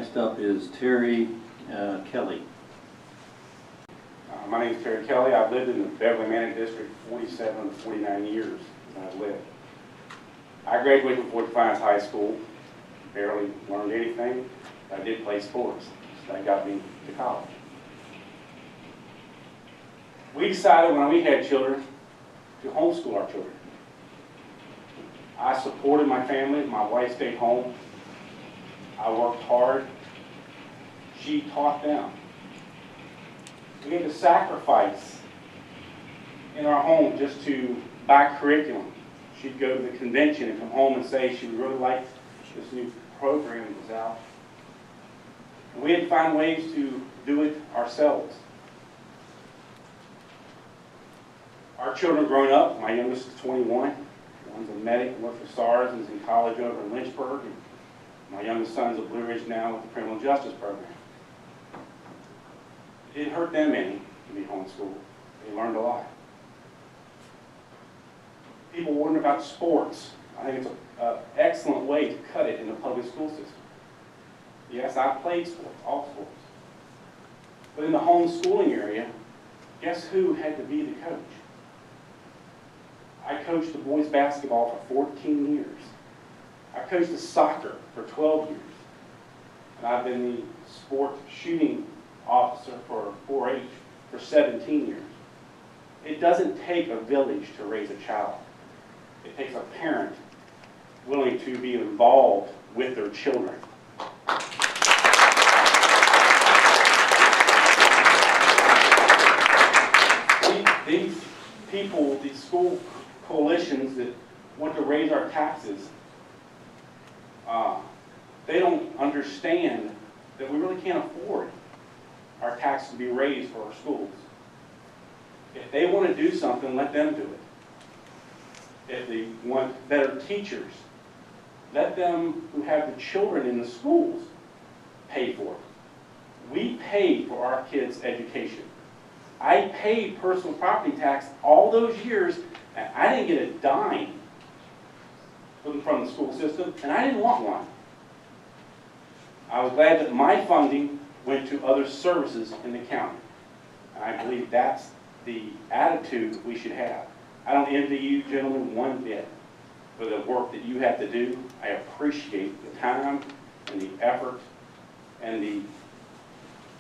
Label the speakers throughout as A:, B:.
A: Next up is Terry Kelly.
B: My name is Terry Kelly. I've lived in the Beverly Manor District 47 to 49 years. I've lived. I graduated from Fort Defiance High School. Barely learned anything. I did play sports. So that got me to college. We decided when we had children to homeschool our children. I supported my family. My wife stayed home. I worked hard. She taught them. We had to sacrifice in our home just to buy curriculum. She'd go to the convention and come home and say she really liked this new program that was out. And we had to find ways to do it ourselves. Our children growing up, my youngest is 21. One's a medic, worked for SARS, and is in college over in Lynchburg. And my youngest son's at Blue Ridge now with the criminal justice program. It didn't hurt them any to be homeschooled. They learned a lot. People wondering about sports. I think it's an excellent way to cut it in the public school system. Yes, I played sports, all sports. But in the homeschooling area, guess who had to be the coach? I coached the boys basketball for 14 years. I coached the soccer for 12 years. And I've been the sport shooting officer for 4-H for 17 years. It doesn't take a village to raise a child. It takes a parent willing to be involved with their children. These people, these school coalitions that want to raise our taxes, they don't understand that we really can't afford our taxes to be raised for our schools. If they want to do something, let them do it. If they want better teachers, let them who have the children in the schools pay for it. We pay for our kids' education. I paid personal property tax all those years, and I didn't get a dime from the school system, and I didn't want one. I was glad that my funding went to other services in the county. And I believe that's the attitude we should have. I don't envy you gentlemen one bit for the work that you have to do. I appreciate the time and the effort and the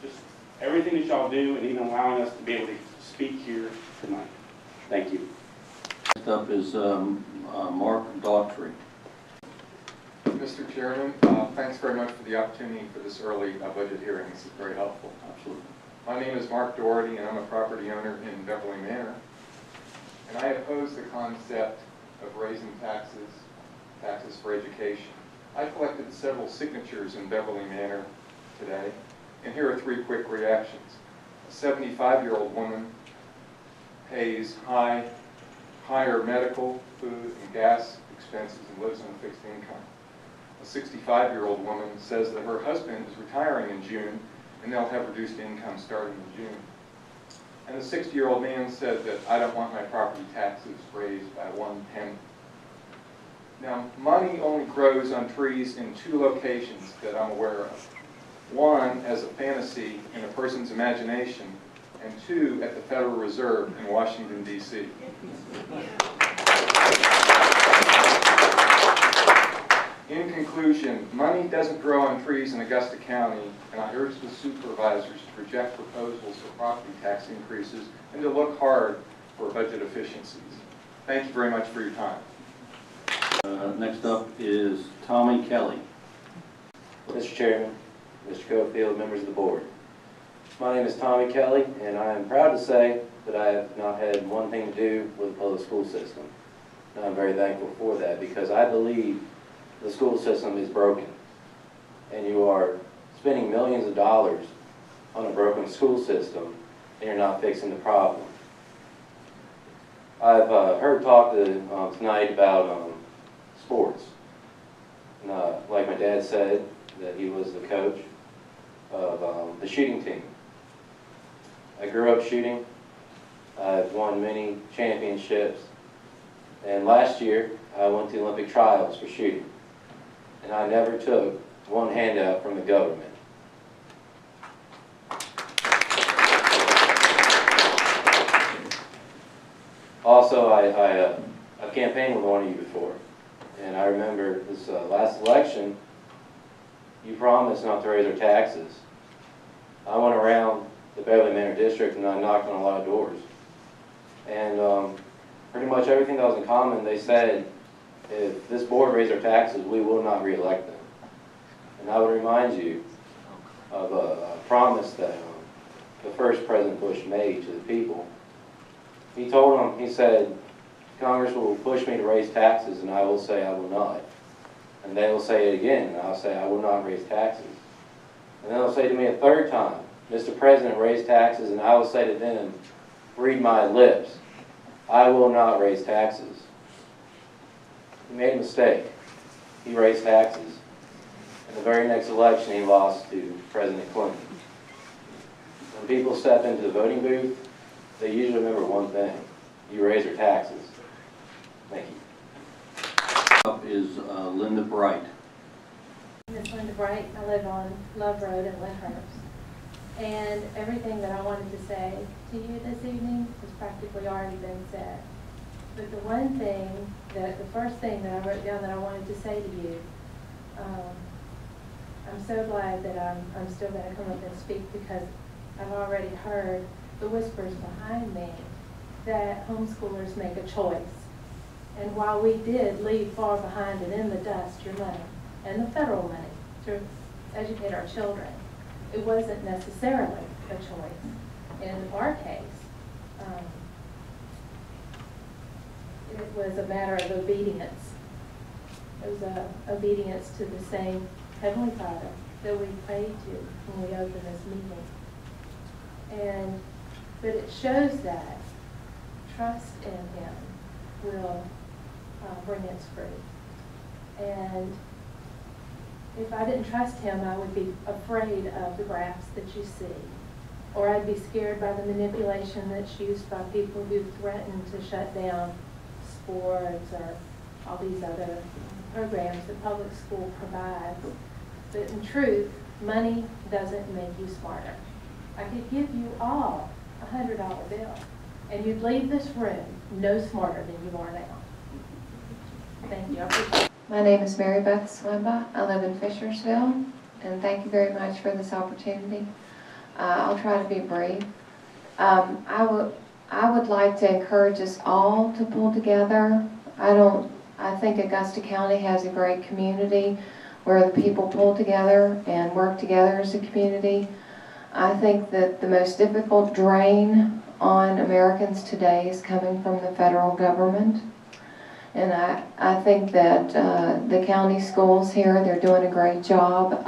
B: just everything that y'all do, and even allowing us to be able to speak here tonight. Thank you.
A: Next up is Mark Daughtry.
C: Mr. Chairman, thanks very much for the opportunity for this early budget hearing. This is very helpful.
A: Absolutely.
C: My name is Mark Doherty, and I'm a property owner in Beverly Manor. And I oppose the concept of raising taxes for education. I collected several signatures in Beverly Manor today, and here are 3 quick reactions. A 75-year-old woman pays higher medical, food, and gas expenses and lives on a fixed income. A 65-year-old woman says that her husband is retiring in June, and they'll have reduced income starting in June. And the 60-year-old man said that I don't want my property taxes raised by 1 penny. Now, money only grows on trees in 2 locations that I'm aware of. 1 as a fantasy in a person's imagination, and 2 at the Federal Reserve in Washington, D.C. In conclusion, money doesn't grow on trees in Augusta County, and I urge the supervisors to reject proposals for property tax increases and to look hard for budget efficiencies. Thank you very much for your time.
A: Next up is Tommy Kelly.
D: Mr. Chairman, Mr. Cofield, members of the board. My name is Tommy Kelly, and I am proud to say that I have not had one thing to do with the public school system. And I'm very thankful for that, because I believe the school system is broken, and you are spending millions of dollars on a broken school system, and you're not fixing the problem. I've heard talk tonight about sports. And, like my dad said, that he was the coach of the shooting team. I grew up shooting. I've won many championships. And last year, I went to the Olympic trials for shooting. And I never took one handout from the government. Also, I campaigned with one of you before, and I remember this last election, you promised not to raise our taxes. I went around the Beverly Manor District and I knocked on a lot of doors. And pretty much everything that was in common, they said, if this board raised our taxes, we will not re-elect them. And I would remind you of a promise that the first President Bush made to the people. He told them, he said, Congress will push me to raise taxes and I will say I will not. And they will say it again and I'll say I will not raise taxes. And then they'll say to me a third time, Mr. President, raise taxes, and I will say to them, read my lips, I will not raise taxes. He made a mistake. He raised taxes. In the very next election, he lost to President Clinton. When people step into the voting booth, they usually remember one thing. You raise your taxes. Thank you.
A: Up is Linda Bright.
E: Miss Linda Bright. I live on Love Road in Lyndhurst. And everything that I wanted to say to you this evening has practically already been said. But the one thing, the first thing that I wrote down that I wanted to say to you, I'm so glad that I'm still going to come up and speak, because I've already heard the whispers behind me that homeschoolers make a choice. And while we did leave far behind and in the dust your money and the federal money to educate our children, it wasn't necessarily a choice. In our case, it was a matter of obedience. It was obedience to the same Heavenly Father that we prayed to when we opened this meeting. But it shows that trust in Him will bring its fruit. And if I didn't trust Him, I would be afraid of the graphs that you see. Or I'd be scared by the manipulation that's used by people who threaten to shut down sports or all these other programs that public school provides. But in truth, money doesn't make you smarter. I could give you all a $100 bill, and you'd leave this room no smarter than you are now. Thank you. I appreciate it.
F: My name is Mary Beth Slimba. I live in Fishersville, and thank you very much for this opportunity. I'll try to be brief. I would like to encourage us all to pull together. I think Augusta County has a great community where the people pull together and work together as a community. I think that the most difficult drain on Americans today is coming from the federal government. And I think that the county schools here, they're doing a great job.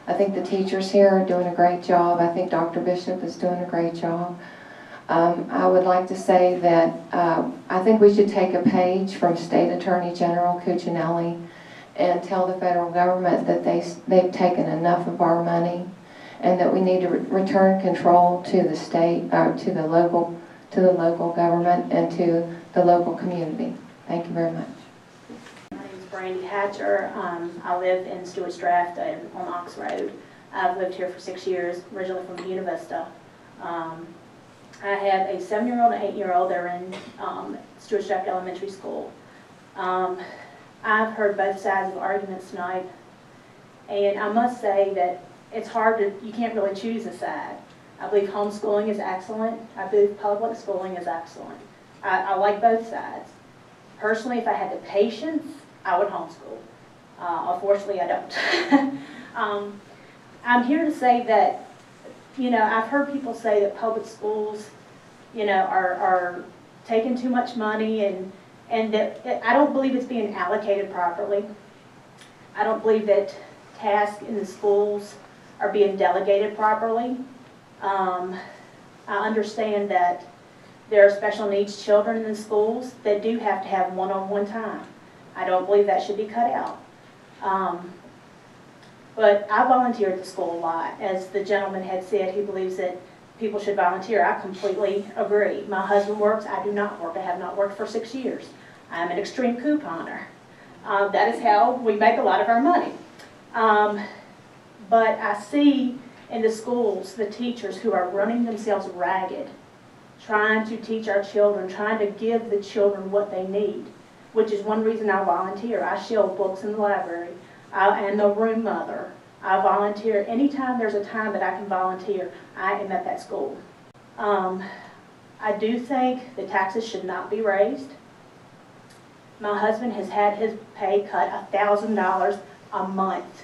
F: I think the teachers here are doing a great job. I think Dr. Bishop is doing a great job. I would like to say that I think we should take a page from State Attorney General Cuccinelli and tell the federal government that they've taken enough of our money and that we need to return control to the state, or to the local government and to the local community. Thank you very much.
G: My name is Brandy Hatcher. I live in Stewart's Draft on Ox Road. I've lived here for 6 years, originally from Buena Vista. I have a 7-year-old and 8-year-old. They're in Stewart's Draft Elementary School. I've heard both sides of arguments tonight, and I must say that it's hard to, you can't really choose a side. I believe homeschooling is excellent. I believe public schooling is excellent. I like both sides. Personally, if I had the patience, I would homeschool. Unfortunately, I don't. I'm here to say that, you know, I've heard people say that public schools, you know, are taking too much money, and that I don't believe it's being allocated properly. I don't believe that tasks in the schools are being delegated properly. I understand that there are special needs children in the schools that do have to have one-on-one time. I don't believe that should be cut out. But I volunteer at the school a lot. As the gentleman had said, he believes that people should volunteer. I completely agree. My husband works, I do not work. I have not worked for 6 years. I'm an extreme couponer. That is how we make a lot of our money. But I see in the schools the teachers who are running themselves ragged, trying to teach our children, trying to give the children what they need, which is one reason I volunteer. I shelve books in the library. I am the room mother. I volunteer. Anytime there's a time that I can volunteer, I am at that school. I do think the taxes should not be raised. My husband has had his pay cut $1,000 a month.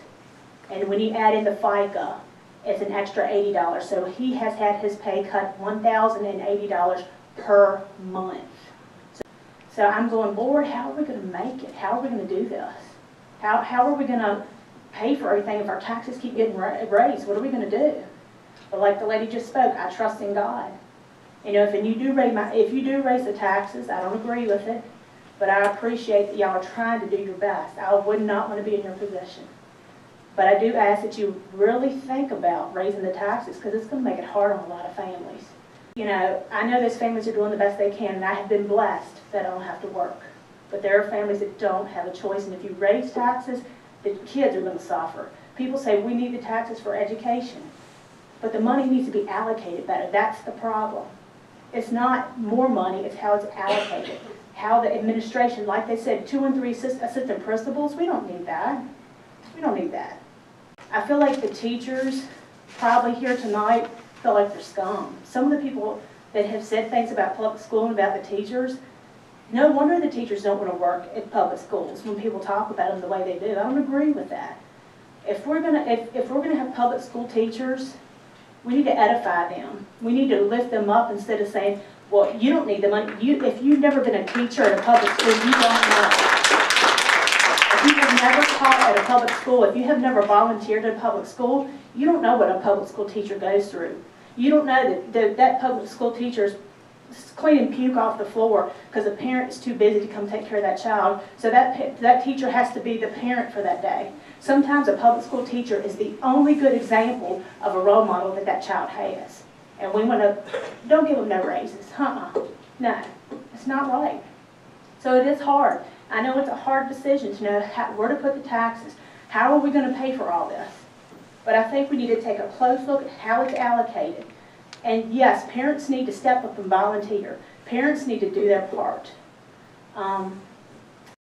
G: And when you add in the FICA, it's an extra $80. So he has had his pay cut $1,080 per month. So I'm going, Lord, how are we going to make it? How are we going to do this? How are we going to pay for everything if our taxes keep getting raised? What are we going to do? But like the lady just spoke, I trust in God. You know, if you do raise the taxes, I don't agree with it, but I appreciate that y'all are trying to do your best. I would not want to be in your position. But I do ask that you really think about raising the taxes, because it's going to make it hard on a lot of families. You know, I know those families are doing the best they can, and I have been blessed that I don't have to work. But there are families that don't have a choice, and if you raise taxes, the kids are going to suffer. People say we need the taxes for education, but the money needs to be allocated better. That's the problem. It's not more money, it's how it's allocated. How the administration, like they said, 2 and 3 assistant principals, we don't need that. We don't need that. I feel like the teachers probably here tonight feel like they're scum. Some of the people that have said things about public school and about the teachers, no wonder the teachers don't want to work at public schools when people talk about them the way they do. I don't agree with that. If we're gonna have public school teachers, we need to edify them. We need to lift them up instead of saying, well, you don't need the money. If you've never been a teacher at a public school, you don't know. If you have never taught at a public school, if you have never volunteered at a public school, you don't know what a public school teacher goes through. You don't know that public school teacher's cleaning puke off the floor because the parent is too busy to come take care of that child. So that teacher has to be the parent for that day. Sometimes a public school teacher is the only good example of a role model that child has. And we want to, don't give them no raises. No, it's not right. So it is hard. I know it's a hard decision to know where to put the taxes. How are we going to pay for all this? But I think we need to take a close look at how it's allocated. And yes, parents need to step up and volunteer. Parents need to do their part.